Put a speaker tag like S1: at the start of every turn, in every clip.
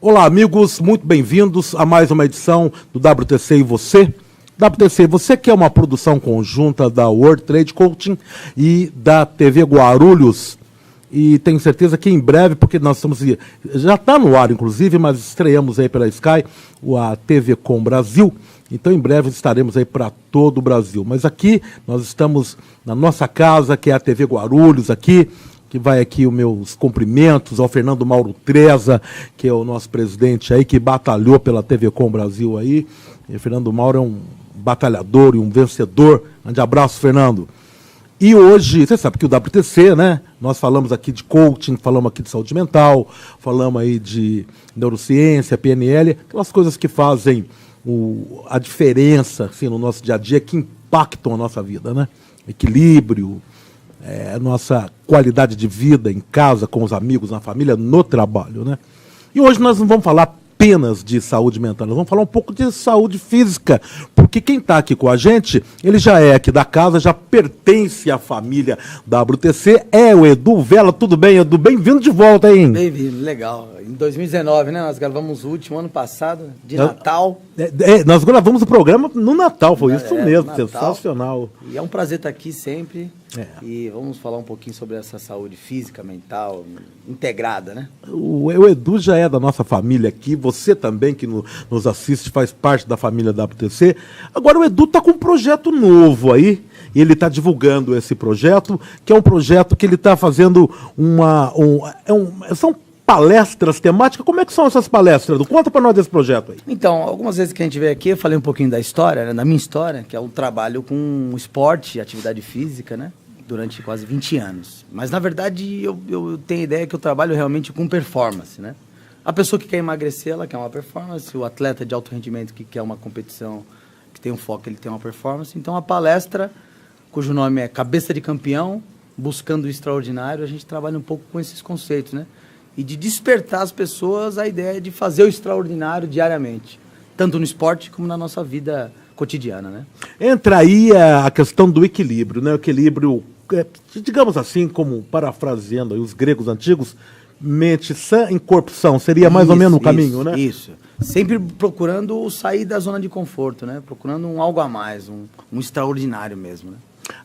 S1: Olá, amigos, muito bem-vindos a mais uma edição do WTC e Você. WTC, você que é uma produção conjunta da World Trade Coaching e da TV Guarulhos. E tenho certeza que em breve, porque nós estamos... Já está no ar, inclusive, mas estreamos aí pela Sky, a TV Com Brasil. Então, em breve, estaremos aí para todo o Brasil. Mas aqui, nós estamos na nossa casa, que é a TV Guarulhos, aqui, que vai aqui os meus cumprimentos ao Fernando Mauro Treza, que é o nosso presidente aí, que batalhou pela TV Com Brasil aí. E Fernando Mauro é um batalhador e um vencedor. Grande abraço, Fernando. E hoje, você sabe que o WTC, né? Nós falamos aqui de coaching, falamos aqui de saúde mental, falamos aí de neurociência, PNL, aquelas coisas que fazem a diferença assim, no nosso dia a dia, que impactam a nossa vida, né? Equilíbrio, a nossa qualidade de vida em casa, com os amigos, na família, no trabalho, né? E hoje nós não vamos falar apenas de saúde mental, nós vamos falar um pouco de saúde física, porque quem está aqui com a gente, ele já é aqui da casa, já pertence à família da WTC, é o Edu Vela. Tudo bem, Edu? Bem-vindo de volta, hein?
S2: Bem-vindo, legal. Em 2019, né, nós gravamos o último ano passado, de Natal.
S1: Nós gravamos o programa no Natal, foi isso mesmo, sensacional.
S2: E é um prazer estar aqui sempre, e vamos falar um pouquinho sobre essa saúde física, mental, integrada, né? O
S1: Edu já é da nossa família aqui, você também que nos assiste, faz parte da família da WTC. Agora o Edu está com um projeto novo aí, e ele está divulgando esse projeto, que é um projeto que ele está fazendo são palestras temáticas. Como é que são essas palestras, Edu? Conta para nós desse projeto aí.
S2: Então, algumas vezes que a gente veio aqui, eu falei um pouquinho da história, né, da minha história, que é o trabalho com esporte e atividade física, né, durante quase 20 anos. Mas, na verdade, eu tenho a ideia que eu trabalho realmente com performance, né? A pessoa que quer emagrecer, ela quer uma performance. O atleta de alto rendimento que quer uma competição, que tem um foco, ele tem uma performance. Então, a palestra, cujo nome é Cabeça de Campeão, Buscando o Extraordinário, a gente trabalha um pouco com esses conceitos, né? E de despertar as pessoas a ideia de fazer o extraordinário diariamente, tanto no esporte como na nossa vida cotidiana, né?
S1: Entra aí a questão do equilíbrio, né? O equilíbrio, digamos assim, como parafraseando aí os gregos antigos, mente sã em corpo são, seria mais ou menos o caminho, né?
S2: Isso, sempre procurando sair da zona de conforto, né? Procurando um algo a mais, um extraordinário mesmo, né?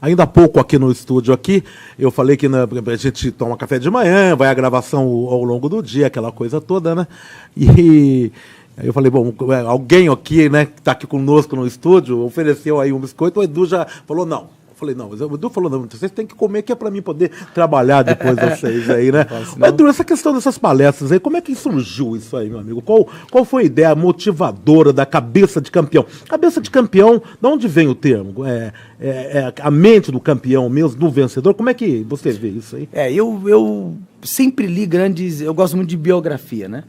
S1: Ainda há pouco aqui no estúdio aqui, eu falei que a gente toma café de manhã, vai a gravação ao longo do dia, aquela coisa toda, né? E aí eu falei, bom, alguém aqui, né, que está aqui conosco no estúdio, ofereceu aí um biscoito, o Edu já falou, não. Eu falei, não, mas o Edu falou, não, vocês têm que comer, que é para mim poder trabalhar depois de vocês aí, né? Mas, Edu, essa questão dessas palestras aí, como é que surgiu isso aí, meu amigo? Qual foi a ideia motivadora da cabeça de campeão? Cabeça de campeão, de onde vem o termo? A mente do campeão mesmo, do vencedor, como é que você vê isso aí?
S2: Eu sempre li eu gosto muito de biografia, né?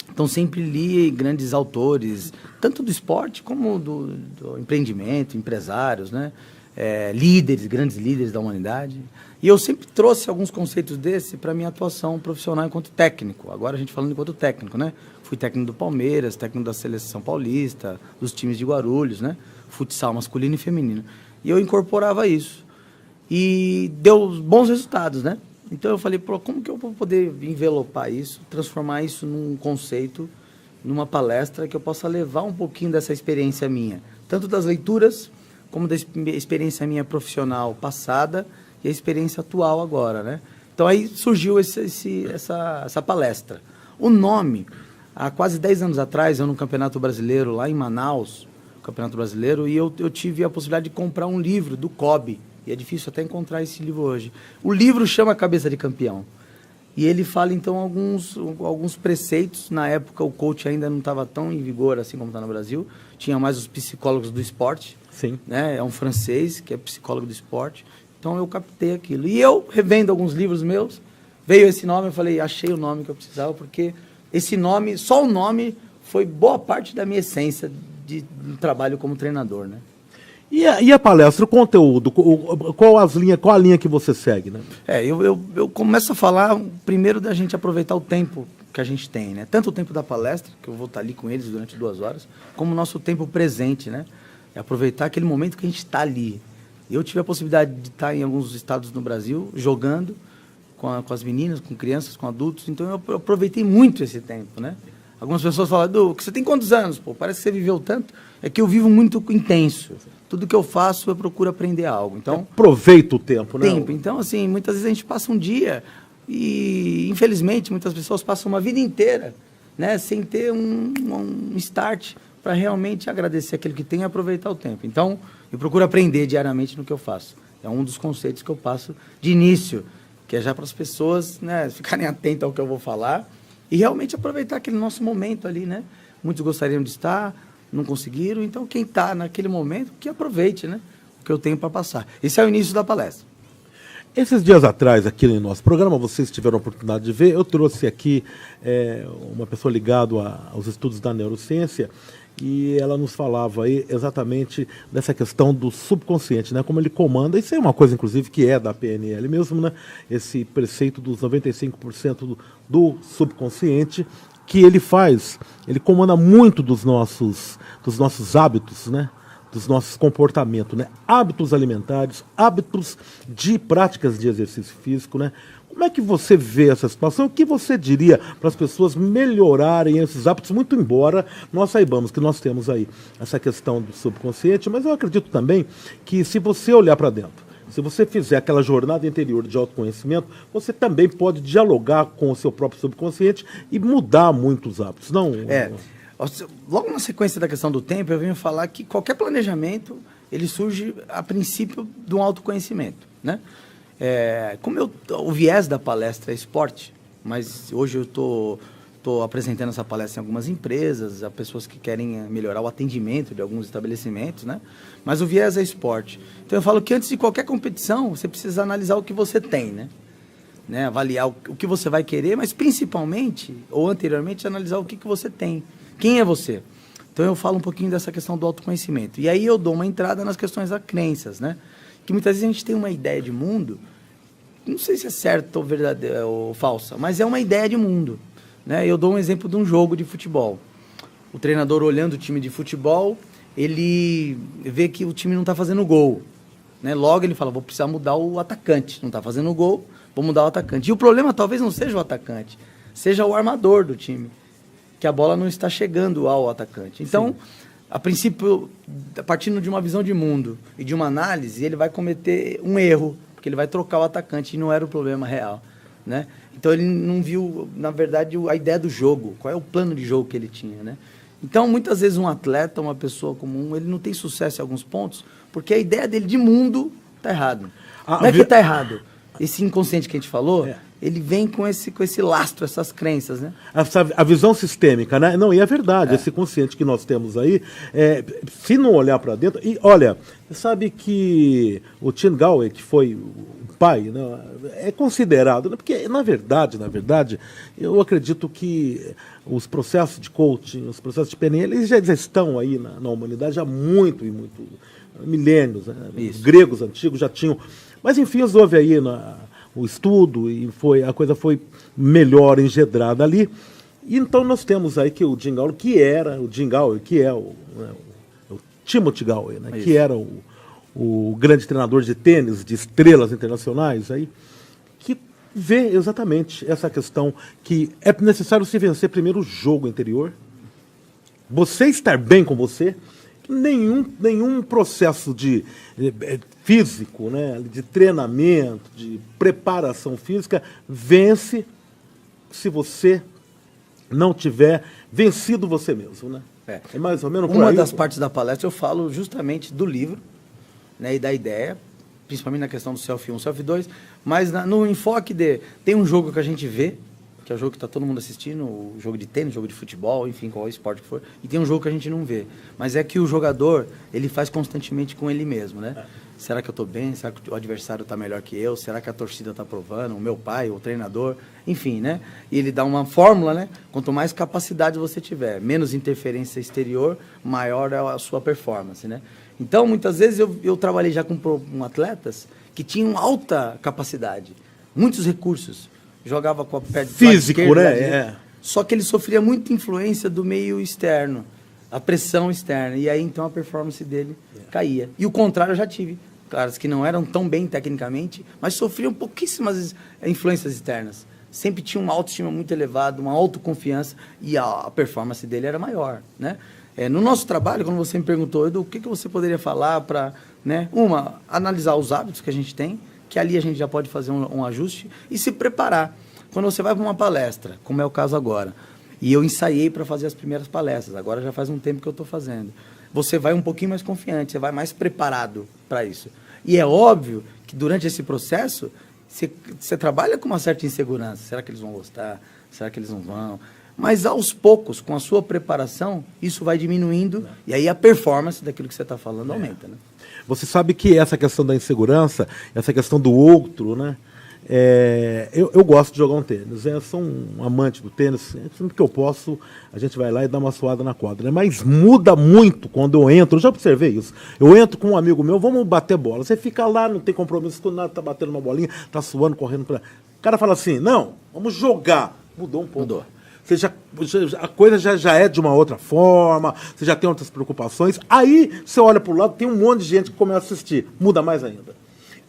S2: Então sempre li grandes autores, tanto do esporte como do empreendimento, empresários, né? Grandes líderes da humanidade. E eu sempre trouxe alguns conceitos desse para minha atuação profissional enquanto técnico. Agora a gente falando enquanto técnico, né? Fui técnico do Palmeiras, técnico da Seleção Paulista, dos times de Guarulhos, né? Futsal masculino e feminino. E eu incorporava isso. E deu bons resultados, né? Então eu falei, como que eu vou poder envelopar isso, transformar isso num conceito, numa palestra que eu possa levar um pouquinho dessa experiência minha, tanto das leituras, como da experiência minha profissional passada e a experiência atual agora, né? Então aí surgiu essa palestra. O nome, há quase 10 anos atrás, eu no Campeonato Brasileiro, lá em Manaus, Campeonato Brasileiro, e eu tive a possibilidade de comprar um livro do Kobe, e é difícil até encontrar esse livro hoje. O livro chama Cabeça de Campeão. E ele fala, então, alguns preceitos. Na época, o coach ainda não estava tão em vigor assim como está no Brasil. Tinha mais os psicólogos do esporte.
S1: Sim.
S2: Né? É um francês, que é psicólogo do esporte. Então, eu captei aquilo. E eu, revendo alguns livros meus, veio esse nome, eu falei, achei o nome que eu precisava, porque esse nome, só o nome, foi boa parte da minha essência de trabalho como treinador, né?
S1: E a palestra, o conteúdo, qual a linha que você segue, né?
S2: Eu começo a falar primeiro da gente aproveitar o tempo que a gente tem, né? Tanto o tempo da palestra, que eu vou estar ali com eles durante 2 horas, como o nosso tempo presente, né? É aproveitar aquele momento que a gente está ali. Eu tive a possibilidade de estar em alguns estados no Brasil, jogando com as meninas, com crianças, com adultos, então eu aproveitei muito esse tempo, né? Algumas pessoas falam, Edu, você tem quantos anos? Pô, parece que você viveu tanto. É que eu vivo muito intenso. Tudo que eu faço, eu procuro aprender algo. Então,
S1: aproveita o tempo, né?
S2: Então, assim, muitas vezes a gente passa um dia e, infelizmente, muitas pessoas passam uma vida inteira, né, sem ter um start para realmente agradecer aquilo que tem e aproveitar o tempo. Então, eu procuro aprender diariamente no que eu faço. É um dos conceitos que eu passo de início, que é já para as pessoas, né, ficarem atentas ao que eu vou falar e realmente aproveitar aquele nosso momento ali, né? Muitos gostariam de estar, não conseguiram, então quem está naquele momento, que aproveite, né, o que eu tenho para passar. Esse é o início da palestra.
S1: Esses dias atrás, aqui no nosso programa, vocês tiveram a oportunidade de ver, eu trouxe aqui uma pessoa ligada aos estudos da neurociência, e ela nos falava aí exatamente dessa questão do subconsciente, né? Como ele comanda, isso é uma coisa, inclusive, que é da PNL mesmo, né? Esse preceito dos 95% do subconsciente, que ele comanda muito dos nossos hábitos, né? Dos nossos comportamentos, né? Hábitos alimentares, hábitos de práticas de exercício físico, né? Como é que você vê essa situação? O que você diria para as pessoas melhorarem esses hábitos, muito embora nós saibamos que nós temos aí essa questão do subconsciente, mas eu acredito também que se você olhar para dentro, se você fizer aquela jornada interior de autoconhecimento, você também pode dialogar com o seu próprio subconsciente e mudar muitos hábitos, não?
S2: Logo na sequência da questão do tempo, eu venho falar que qualquer planejamento, ele surge a princípio de um autoconhecimento, né? O viés da palestra é esporte, mas hoje eu estou apresentando essa palestra em algumas empresas, a pessoas que querem melhorar o atendimento de alguns estabelecimentos, né? Mas o viés é esporte. Então eu falo que antes de qualquer competição, você precisa analisar o que você tem, né? Avaliar o que você vai querer, mas principalmente, ou anteriormente, analisar o que você tem. Quem é você? Então eu falo um pouquinho dessa questão do autoconhecimento. E aí eu dou uma entrada nas questões das crenças, né? Que muitas vezes a gente tem uma ideia de mundo, não sei se é certa ou verdadeira ou falsa, mas é uma ideia de mundo, né? Eu dou um exemplo de um jogo de futebol. O treinador olhando o time de futebol, ele vê que o time não está fazendo gol, né? Logo ele fala, vou precisar mudar o atacante, não está fazendo gol, vou mudar o atacante. E o problema talvez não seja o atacante, seja o armador do time, que a bola não está chegando ao atacante. Então, a princípio, partindo de uma visão de mundo e de uma análise, ele vai cometer um erro, porque ele vai trocar o atacante e não era o problema real, né? Então, ele não viu, na verdade, a ideia do jogo, qual é o plano de jogo que ele tinha, né? Então, muitas vezes um atleta, uma pessoa comum, ele não tem sucesso em alguns pontos, porque a ideia dele de mundo está errado. Não é que está errado. Esse inconsciente que a gente falou, ele vem com esse lastro, essas crenças, né?
S1: A visão sistêmica, né? Não, e é verdade, esse consciente que nós temos aí, se não olhar para dentro... E, olha, sabe que o Tim Gallwey, que foi o pai, né, é considerado... Porque, na verdade, eu acredito que os processos de coaching, os processos de PNL, eles já estão aí na humanidade há muito milênios, né? Os gregos antigos já tinham... Mas, enfim, houve aí o estudo e a coisa foi melhor engedrada ali. E então nós temos aí que o Jim Gallwey, que é o Timothy Gallwey, né, que era o grande treinador de tênis, de estrelas internacionais, aí, que vê exatamente essa questão que é necessário se vencer primeiro o jogo interior, você estar bem com você. Nenhum processo de físico, né, de treinamento, de preparação física, vence se você não tiver vencido você mesmo, né? É mais ou menos por aí.
S2: Uma das partes da palestra eu falo justamente do livro, né, e da ideia, principalmente na questão do Self 1, Self 2, mas no enfoque tem um jogo que a gente vê, que é o jogo que está todo mundo assistindo, o jogo de tênis, jogo de futebol, enfim, qual esporte que for, e tem um jogo que a gente não vê. Mas é que o jogador, ele faz constantemente com ele mesmo, né? Será que eu estou bem? Será que o adversário está melhor que eu? Será que a torcida está aprovando? O meu pai, o treinador? Enfim, né? E ele dá uma fórmula, né? Quanto mais capacidade você tiver, menos interferência exterior, maior é a sua performance, né? Então, muitas vezes eu trabalhei já com atletas que tinham alta capacidade, muitos recursos, jogava com a perna
S1: físico,
S2: esquerda,
S1: né?
S2: Só que ele sofria muita influência do meio externo, a pressão externa, e aí então a performance dele caía. E o contrário eu já tive, caras que não eram tão bem tecnicamente, mas sofriam pouquíssimas influências externas, sempre tinha uma autoestima muito elevada, uma autoconfiança, e a performance dele era maior, né? No nosso trabalho, quando você me perguntou, Edu, o que você poderia falar para, né, analisar os hábitos que a gente tem, que ali a gente já pode fazer um ajuste, e se preparar. Quando você vai para uma palestra, como é o caso agora, e eu ensaiei para fazer as primeiras palestras, agora já faz um tempo que eu estou fazendo, você vai um pouquinho mais confiante, você vai mais preparado para isso. E é óbvio que durante esse processo, você trabalha com uma certa insegurança. Será que eles vão gostar? Será que eles não vão? Mas, aos poucos, com a sua preparação, isso vai diminuindo, e aí a performance daquilo que você está falando aumenta, né?
S1: Você sabe que essa questão da insegurança, essa questão do outro, né? Eu gosto de jogar um tênis, eu sou um amante do tênis, sempre que eu posso, a gente vai lá e dá uma suada na quadra, né? Mas muda muito quando eu entro, eu já observei isso, eu entro com um amigo meu, vamos bater bola, você fica lá, não tem compromisso com nada, tá batendo uma bolinha, tá suando, correndo pra... O cara fala assim, não, vamos jogar, mudou um pouco.
S2: Mudou.
S1: A coisa já é de uma outra forma, você já tem outras preocupações, aí você olha pro lado, tem um monte de gente que começa a assistir, muda mais ainda.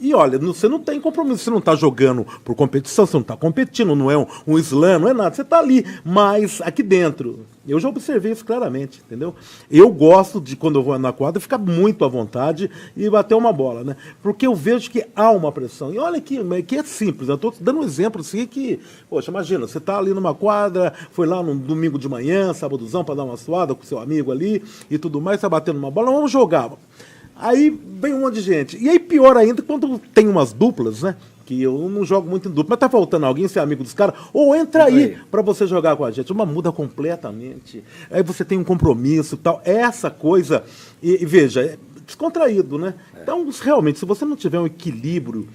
S1: E olha, você não tem compromisso, você não está jogando por competição, você não está competindo, não é um slam, não é nada, você está ali, mas aqui dentro, eu já observei isso claramente, entendeu? Eu gosto de, quando eu vou na quadra, ficar muito à vontade e bater uma bola, né? Porque eu vejo que há uma pressão. E olha que é simples, eu estou dando um exemplo assim que, poxa, imagina, você está ali numa quadra, foi lá num domingo de manhã, sábadozão, para dar uma suada com seu amigo ali e tudo mais, está batendo uma bola, vamos jogar. Aí vem um monte de gente. E aí pior ainda quando tem umas duplas, né? Que eu não jogo muito em dupla, mas tá faltando alguém ser amigo dos caras, ou entra aí para você jogar com a gente. Uma muda completamente. Aí você tem um compromisso e tal. Essa coisa, e veja, é descontraído, né? Então, realmente, se você não tiver um equilíbrio,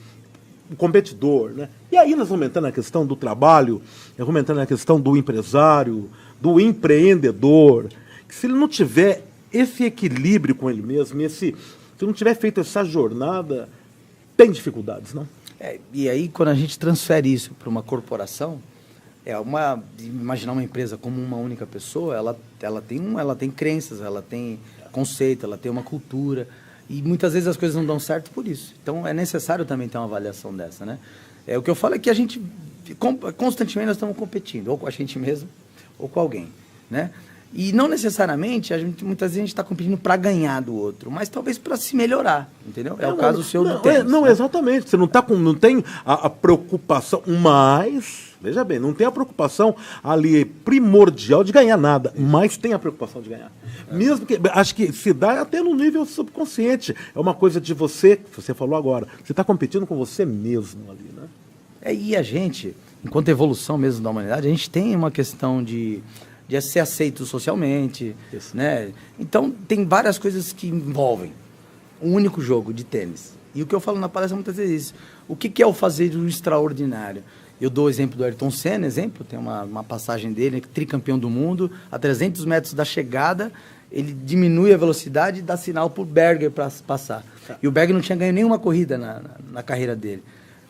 S1: um competidor, né? E aí nós vamos entrar na questão do trabalho, nós vamos entrar na questão do empresário, do empreendedor, que se ele não tiver esse equilíbrio com ele mesmo, se não tiver feito essa jornada, tem dificuldades, não?
S2: E aí, quando a gente transfere isso para uma corporação, imaginar uma empresa como uma única pessoa, ela tem crenças, ela tem conceito, ela tem uma cultura, e muitas vezes as coisas não dão certo por isso. Então, é necessário também ter uma avaliação dessa, né? O que eu falo é que a gente, constantemente, nós estamos competindo, ou com a gente mesmo, ou com alguém, né? E não necessariamente, muitas vezes a gente está competindo para ganhar do outro, mas talvez para se melhorar, entendeu? É o caso seu do tênis.
S1: Não, exatamente. Você não tem a preocupação, mas, veja bem, não tem a preocupação ali primordial de ganhar nada, mas tem a preocupação de ganhar. Mesmo que, acho que se dá até no nível subconsciente. É uma coisa de você falou agora, você está competindo com você mesmo ali, né?
S2: E a gente, enquanto evolução mesmo da humanidade, a gente tem uma questão de ser aceito socialmente, né? Então, tem várias coisas que envolvem um único jogo de tênis. E o que eu falo na palestra muitas vezes é isso. O que é o fazer do extraordinário? Eu dou o exemplo do Ayrton Senna, tem uma passagem dele, tricampeão do mundo, a 300 metros da chegada, ele diminui a velocidade e dá sinal para o Berger para passar. E o Berger não tinha ganho nenhuma corrida na carreira dele.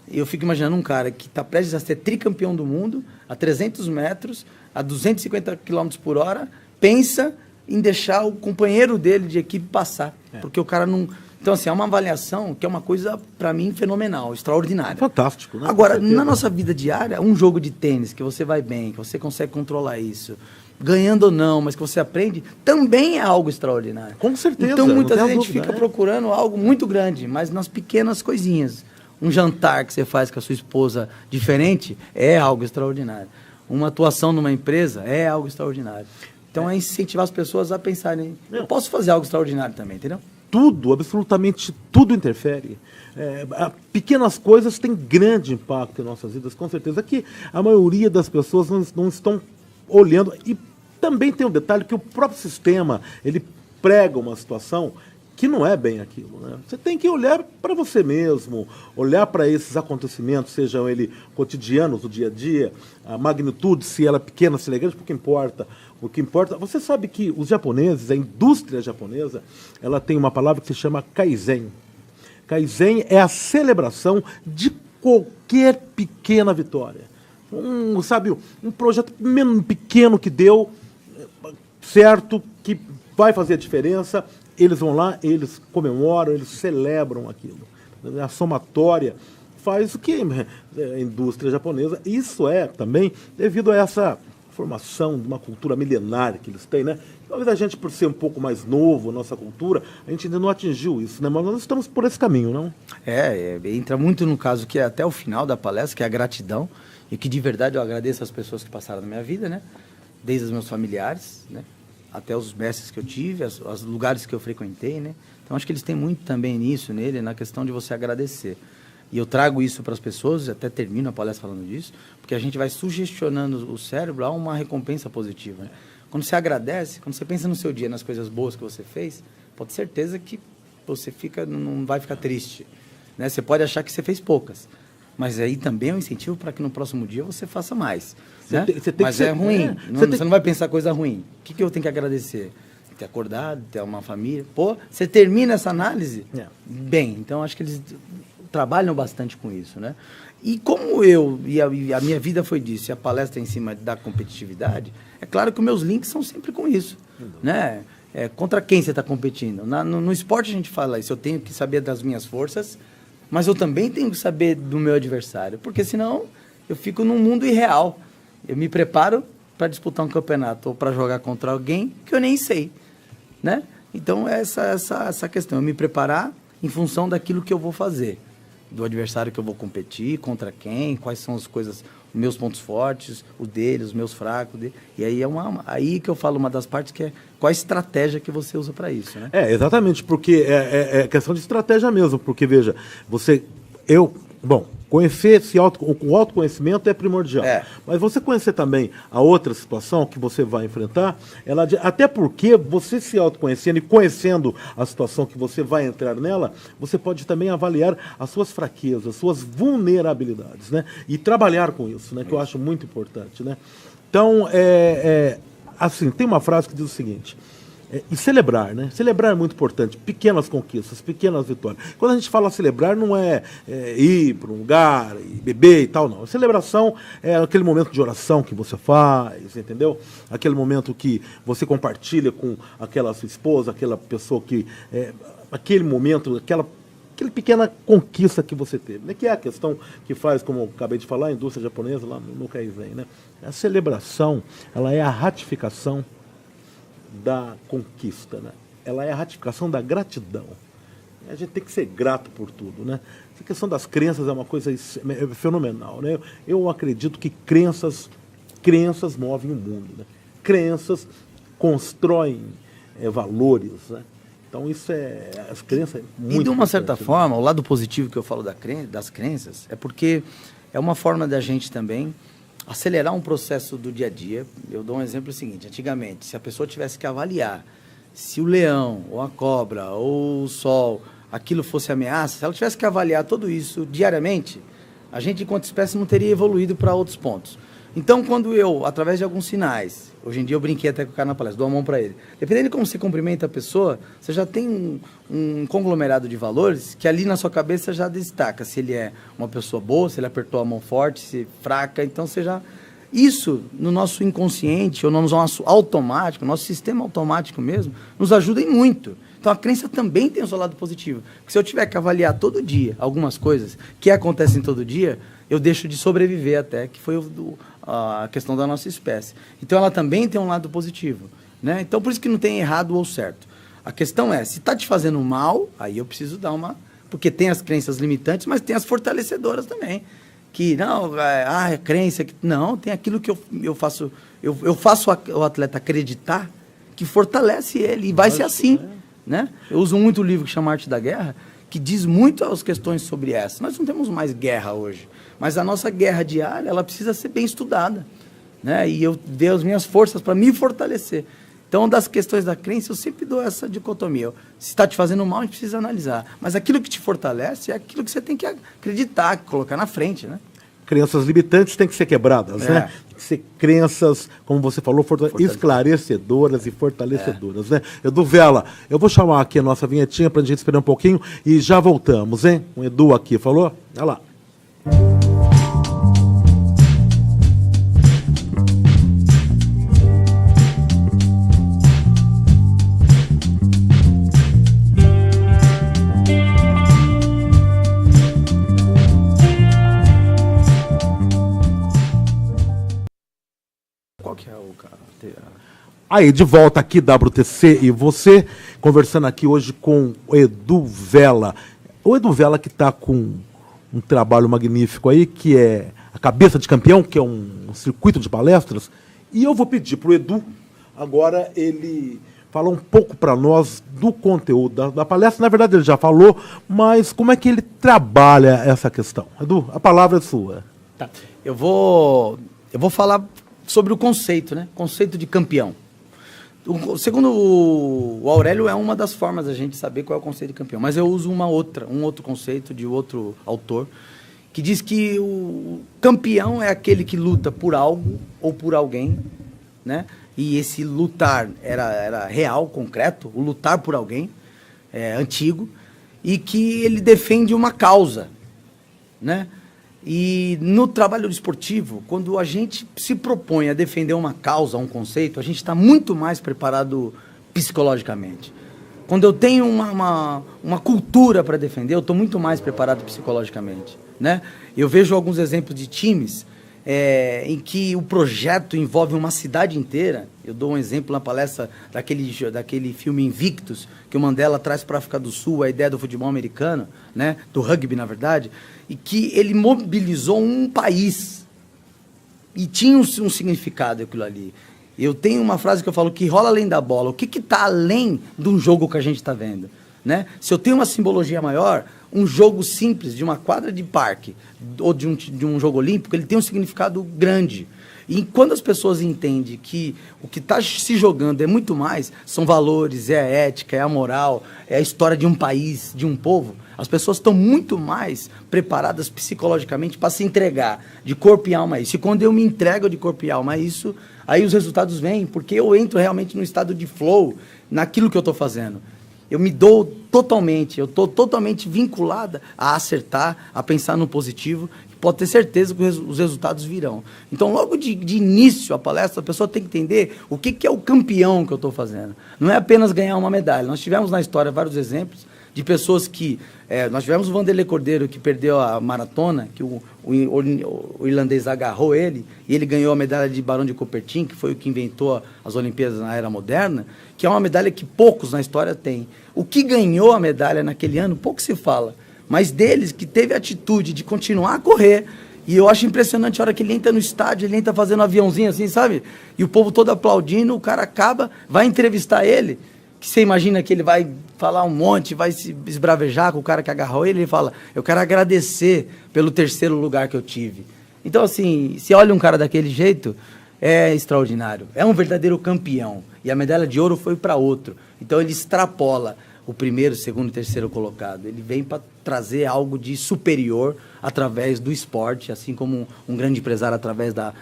S2: Eu fico imaginando um cara que está prestes a ser tricampeão do mundo, a 300 metros, a 250 km por hora, pensa em deixar o companheiro dele de equipe passar. Porque o cara não... Então, assim, é uma avaliação que é uma coisa, para mim, fenomenal, extraordinária.
S1: Fantástico, né?
S2: Agora, na nossa vida diária, um jogo de tênis que você vai bem, que você consegue controlar isso, ganhando ou não, mas que você aprende, também é algo extraordinário.
S1: Com certeza.
S2: Então, muitas vezes a gente fica procurando algo muito grande, mas nas pequenas coisinhas. Um jantar que você faz com a sua esposa diferente é algo extraordinário. Uma atuação numa empresa é algo extraordinário. Então, é incentivar as pessoas a pensarem, eu posso fazer algo extraordinário também, entendeu?
S1: Tudo, absolutamente tudo interfere. Pequenas coisas têm grande impacto em nossas vidas, com certeza. Aqui, a maioria das pessoas não estão olhando. E também tem um detalhe que o próprio sistema, ele prega uma situação que não é bem aquilo, né? Você tem que olhar para você mesmo, olhar para esses acontecimentos, sejam eles cotidianos, do dia a dia, a magnitude, se ela é pequena, se ela é grande, pouco importa. O que importa, você sabe que os japoneses, a indústria japonesa, ela tem uma palavra que se chama Kaizen. Kaizen é a celebração de qualquer pequena vitória. Um projeto pequeno que deu certo, que vai fazer a diferença. Eles vão lá, eles comemoram, eles celebram aquilo. A somatória faz o que a indústria japonesa. Isso é também devido a essa formação de uma cultura milenária que eles têm, né? Talvez a gente, por ser um pouco mais novo, nossa cultura, a gente ainda não atingiu isso, né? Mas nós estamos por esse caminho, não?
S2: Entra muito no caso que é até o final da palestra, que é a gratidão, e que de verdade eu agradeço as pessoas que passaram na minha vida, né? Desde os meus familiares, né? Até os mestres que eu tive, os lugares que eu frequentei, né? Então acho que eles têm muito também nisso, nele, na questão de você agradecer. E eu trago isso para as pessoas, até termino a palestra falando disso, porque a gente vai sugestionando o cérebro a uma recompensa positiva, né? Quando você agradece, quando você pensa no seu dia, nas coisas boas que você fez, pode ter certeza que você não vai ficar triste, né? Você pode achar que você fez poucas, mas aí também é um incentivo para que no próximo dia você faça mais, né? Mas é ruim, você não vai pensar coisa ruim. O que eu tenho que agradecer? Ter acordado, ter uma família. Pô, você termina essa análise bem. Então, acho que eles trabalham bastante com isso, né? E como a minha vida foi disso, e a palestra em cima da competitividade, é claro que os meus links são sempre com isso, né? Contra quem você está competindo? No esporte a gente fala isso, eu tenho que saber das minhas forças, mas eu também tenho que saber do meu adversário, porque senão eu fico num mundo irreal. Eu me preparo para disputar um campeonato ou para jogar contra alguém que eu nem sei, né? Então, essa questão, eu me preparar em função daquilo que eu vou fazer, do adversário que eu vou competir, contra quem, quais são as coisas, os meus pontos fortes, o dele, os meus fracos. E aí aí que eu falo uma das partes que é qual a estratégia que você usa para isso, né?
S1: Exatamente, porque é questão de estratégia mesmo, porque veja, conhecer o autoconhecimento é primordial. Mas você conhecer também a outra situação que você vai enfrentar, até porque você se autoconhecendo e conhecendo a situação que você vai entrar nela, você pode também avaliar as suas fraquezas, as suas vulnerabilidades, né? E trabalhar com isso, né? Que eu acho muito importante, né? Então, assim, tem uma frase que diz o seguinte... E celebrar, né? Celebrar é muito importante. Pequenas conquistas, pequenas vitórias. Quando a gente fala celebrar, não é ir para um lugar e beber e tal, não. A celebração é aquele momento de oração que você faz, entendeu? Aquele momento que você compartilha com aquela sua esposa, aquela pessoa que... aquele momento, aquela pequena conquista que você teve, né? Que é a questão que faz, como eu acabei de falar, a indústria japonesa lá no Kaizen, né? A celebração, ela é a ratificação da conquista, né? Ela é a ratificação da gratidão. A gente tem que ser grato por tudo, né? Essa questão das crenças é uma coisa fenomenal, né? Eu acredito que crenças movem o mundo, né? Crenças constroem valores, né? Então isso as crenças muito.
S2: E de uma certa forma, o lado positivo que eu falo das crenças é porque é uma forma da gente também acelerar um processo do dia a dia. Eu dou um exemplo seguinte: antigamente, se a pessoa tivesse que avaliar se o leão, ou a cobra, ou o sol, aquilo fosse ameaça, se ela tivesse que avaliar tudo isso diariamente, a gente, enquanto espécie, não teria evoluído para outros pontos. Então, quando eu, através de alguns sinais, hoje em dia eu brinquei até com o cara na palestra, dou a mão para ele, dependendo de como você cumprimenta a pessoa, você já tem um conglomerado de valores que ali na sua cabeça já destaca se ele é uma pessoa boa, se ele apertou a mão forte, se fraca. Então você já... Isso, no nosso inconsciente, ou no nosso automático, nosso sistema automático mesmo, nos ajuda em muito. Então a crença também tem o seu lado positivo. Porque se eu tiver que avaliar todo dia algumas coisas que acontecem todo dia, eu deixo de sobreviver até, que foi a questão da nossa espécie. Então ela também tem um lado positivo, né? Então por isso que não tem errado ou certo. A questão é, se está te fazendo mal, aí eu preciso dar uma... Porque tem as crenças limitantes, mas tem as fortalecedoras também. Que não, a crença... Não, tem aquilo que eu faço... Eu faço o atleta acreditar que fortalece ele, e vai ser assim, né? Eu uso muito o livro que chama Arte da Guerra, que diz muito as questões sobre essa. Nós não temos mais guerra hoje, mas a nossa guerra diária, ela precisa ser bem estudada, né? E eu dei as minhas forças para me fortalecer. Então, das questões da crença, eu sempre dou essa dicotomia. Se está te fazendo mal, a gente precisa analisar. Mas aquilo que te fortalece é aquilo que você tem que acreditar, colocar na frente, né?
S1: Crenças limitantes têm que ser quebradas, né? Tem que ser crenças, como você falou, esclarecedoras e fortalecedoras, né? Edu Vela, eu vou chamar aqui a nossa vinhetinha para a gente esperar um pouquinho e já voltamos, hein? O Edu aqui falou? Olha lá. Aí, de volta aqui, WTC e você, conversando aqui hoje com o Edu Vella. O Edu Vella que está com um trabalho magnífico aí, que é a Cabeça de Campeão, que é um circuito de palestras. E eu vou pedir para o Edu, agora, ele falar um pouco para nós do conteúdo da palestra. Na verdade, ele já falou, mas como é que ele trabalha essa questão? Edu, a palavra é sua.
S2: Tá. Eu vou falar sobre o conceito, né? Conceito de campeão. Segundo o Aurélio, é uma das formas da gente saber qual é o conceito de campeão. Mas eu uso um outro conceito de outro autor, que diz que o campeão é aquele que luta por algo ou por alguém, né? E esse lutar era real, concreto, o lutar por alguém, antigo, e que ele defende uma causa, né? E no trabalho esportivo, quando a gente se propõe a defender uma causa, um conceito, a gente está muito mais preparado psicologicamente. Quando eu tenho uma cultura para defender, eu estou muito mais preparado psicologicamente, né? Eu vejo alguns exemplos de times em que o projeto envolve uma cidade inteira. Eu dou um exemplo na palestra daquele filme Invictus, que o Mandela traz para a África do Sul a ideia do futebol americano, né? Do rugby, na verdade, e que ele mobilizou um país. E tinha um significado aquilo ali. Eu tenho uma frase que eu falo que rola além da bola. O que está além de um jogo que a gente está vendo? Né? Se eu tenho uma simbologia maior, um jogo simples de uma quadra de parque ou de um jogo olímpico, ele tem um significado grande. E quando as pessoas entendem que o que está se jogando é muito mais, são valores, é a ética, é a moral, é a história de um país, de um povo, as pessoas estão muito mais preparadas psicologicamente para se entregar de corpo e alma a isso. E quando eu me entrego de corpo e alma a isso, aí os resultados vêm, porque eu entro realmente no estado de flow, naquilo que eu estou fazendo. Eu me dou totalmente, eu estou totalmente vinculada a acertar, a pensar no positivo, pode ter certeza que os resultados virão. Então, logo de início a palestra, a pessoa tem que entender o que é o campeão que eu estou fazendo. Não é apenas ganhar uma medalha. Nós tivemos na história vários exemplos de pessoas que... nós tivemos o Vanderlei Cordeiro, que perdeu a maratona, que o irlandês agarrou ele, e ele ganhou a medalha de Barão de Coubertin, que foi o que inventou as Olimpíadas na era moderna, que é uma medalha que poucos na história têm. O que ganhou a medalha naquele ano, pouco se fala, mas deles que teve a atitude de continuar a correr. E eu acho impressionante a hora que ele entra no estádio, ele entra fazendo um aviãozinho assim, sabe? E o povo todo aplaudindo, o cara acaba, vai entrevistar ele, que você imagina que ele vai falar um monte, vai se esbravejar com o cara que agarrou ele fala, eu quero agradecer pelo 3º lugar que eu tive. Então, assim, se olha um cara daquele jeito, é extraordinário. É um verdadeiro campeão. E a medalha de ouro foi para outro. Então, ele extrapola o 1º, 2º e 3º colocado. Ele vem para trazer algo de superior através do esporte, assim como um grande empresário através da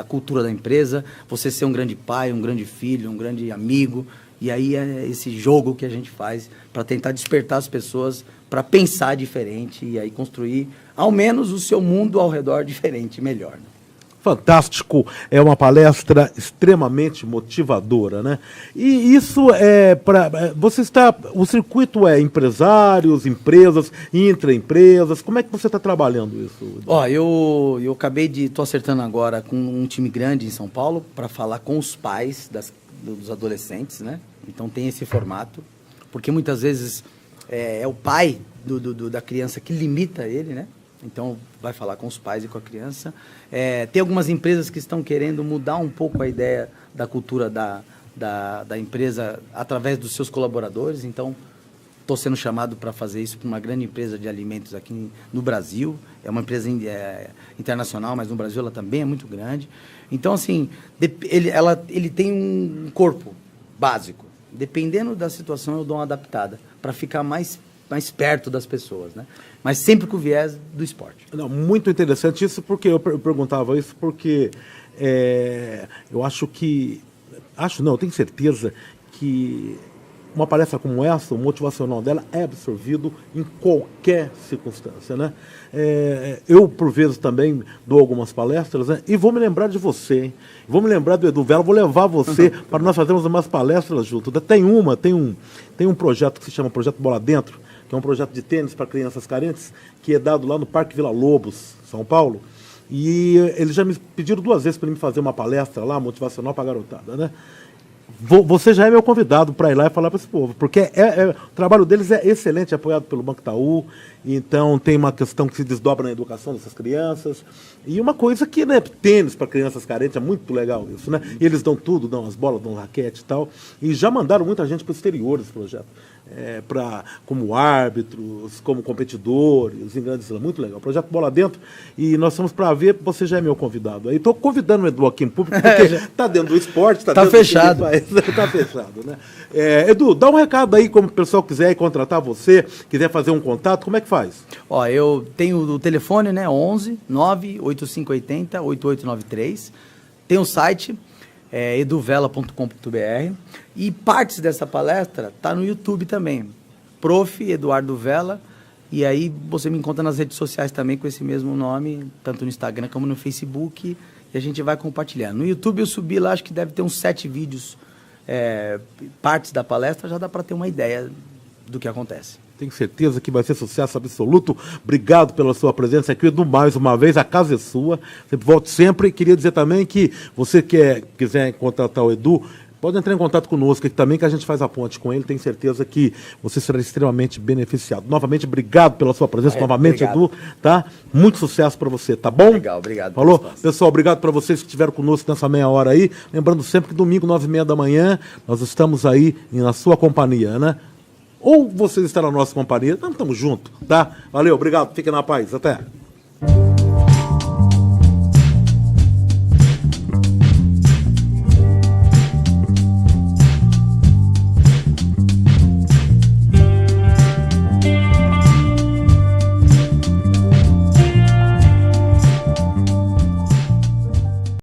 S2: cultura da empresa, você ser um grande pai, um grande filho, um grande amigo. E aí é esse jogo que a gente faz para tentar despertar as pessoas para pensar diferente e aí construir, ao menos, o seu mundo ao redor diferente, melhor. Né?
S1: Fantástico, é uma palestra extremamente motivadora, né? E isso é para o circuito é empresários, empresas, intraempresas. Como é que você está trabalhando isso?
S2: Ó, eu estou acertando agora com um time grande em São Paulo para falar com os pais dos adolescentes, né? Então tem esse formato, porque muitas vezes é o pai da criança que limita ele, né? Então, vai falar com os pais e com a criança. Tem algumas empresas que estão querendo mudar um pouco a ideia da cultura da empresa através dos seus colaboradores. Então, estou sendo chamado para fazer isso para uma grande empresa de alimentos aqui no Brasil. É uma empresa internacional, mas no Brasil ela também é muito grande. Então, assim, ele tem um corpo básico. Dependendo da situação, eu dou uma adaptada para ficar mais perto das pessoas, né? Mas sempre com o viés do esporte.
S1: Não, muito interessante isso, porque eu perguntava isso porque eu acho que... eu tenho certeza que uma palestra como essa, o motivacional dela é absorvido em qualquer circunstância, né? Eu, por vezes, também dou algumas palestras, né? E vou me lembrar de você, hein? Vou me lembrar do Edu Vella, vou levar você para nós fazermos umas palestras juntos. Tem um projeto que se chama Projeto Bola Dentro, que é um projeto de tênis para crianças carentes, que é dado lá no Parque Vila Lobos, São Paulo. E eles já me pediram 2 vezes para me fazer uma palestra lá, motivacional para a garotada, né? Você já é meu convidado para ir lá e falar para esse povo, porque o trabalho deles é excelente, é apoiado pelo Banco Itaú, então tem uma questão que se desdobra na educação dessas crianças, e uma coisa que, né, tênis para crianças carentes, é muito legal isso, né? E eles dão tudo, dão as bolas, dão raquete e tal, e já mandaram muita gente para o exterior esse projeto, como árbitros, como competidores, em grandes slams, muito legal. Projeto Bola Dentro, e nós estamos para ver, você já é meu convidado. Aí estou convidando o Edu aqui em público, porque está dentro do esporte, está dentro
S2: fechado.
S1: Está fechado, né? Edu, dá um recado aí, como o pessoal quiser ir contratar você, quiser fazer um contato, como é que faz?
S2: Ó, eu tenho o telefone, né, 11 98580 8893, tem o site, eduvela.com.br, e partes dessa palestra tá no YouTube também, Prof. Eduardo Vela, e aí você me encontra nas redes sociais também com esse mesmo nome, tanto no Instagram como no Facebook, e a gente vai compartilhar. No YouTube eu subi lá, acho que deve ter uns 7 vídeos, partes da palestra, já dá para ter uma ideia do que acontece.
S1: Tenho certeza que vai ser sucesso absoluto. Obrigado pela sua presença aqui, Edu, mais uma vez. A casa é sua. Sempre volte sempre. Queria dizer também que você quiser contratar o Edu, pode entrar em contato conosco aqui também, que a gente faz a ponte com ele. Tenho certeza que você será extremamente beneficiado. Novamente, obrigado pela sua presença. Novamente, obrigado. Edu, tá? Muito sucesso para você, tá bom?
S2: Legal, obrigado.
S1: Falou? Pessoal, obrigado para vocês que estiveram conosco nessa meia hora aí. Lembrando sempre que domingo, 9h30 da manhã, nós estamos aí na sua companhia, né? Ou vocês estão na nossa companhia, então estamos juntos, tá? Valeu, obrigado, fiquem na paz, até.